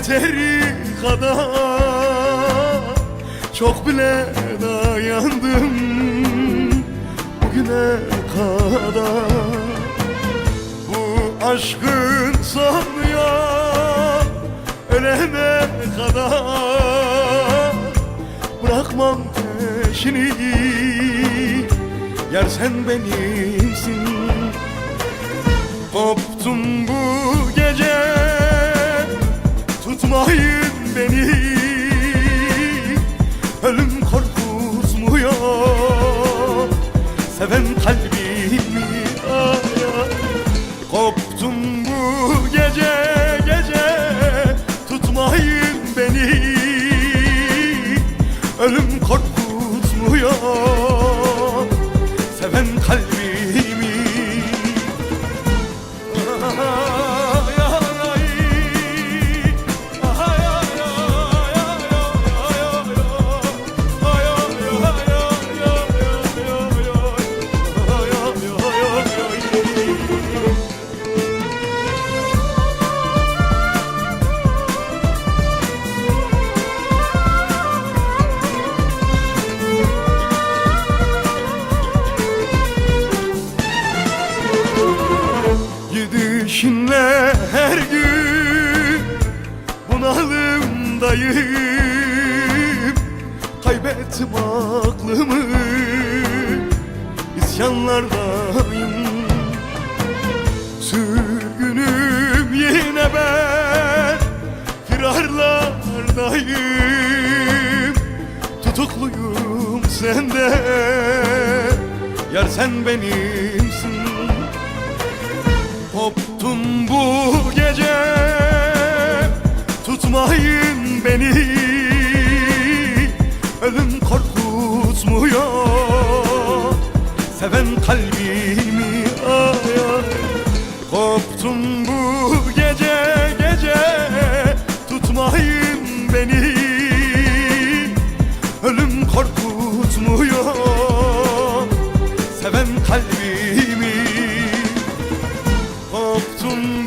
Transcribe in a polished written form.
yeteri kadar çok bile dayandım bugüne kadar. Bu aşkın sonu yok, ölene kadar bırakmam peşini. Yar sen benimsin. Koptum bu gece, tutmayın beni. Ölüm korkutmuyor seven kalbimi. Ay, ay. Koptum bu gece, tutmayın beni. Ölüm korkutmuyor seven kalbimi. Gidişinle her gün bunalımdayım. Kaybettim aklımı, isyanlardayım. Sürgünüm yine ben, firarlardayım. Tutukluyum sende, yar sen benimsin. Koptum bu gece, tutmayın beni. Ölüm korkutmuyor seven kalbimi. Ay, ay. Koptum bu gece, tutmayın beni. Ölüm korkutmuyor seven kalbimi. Koptum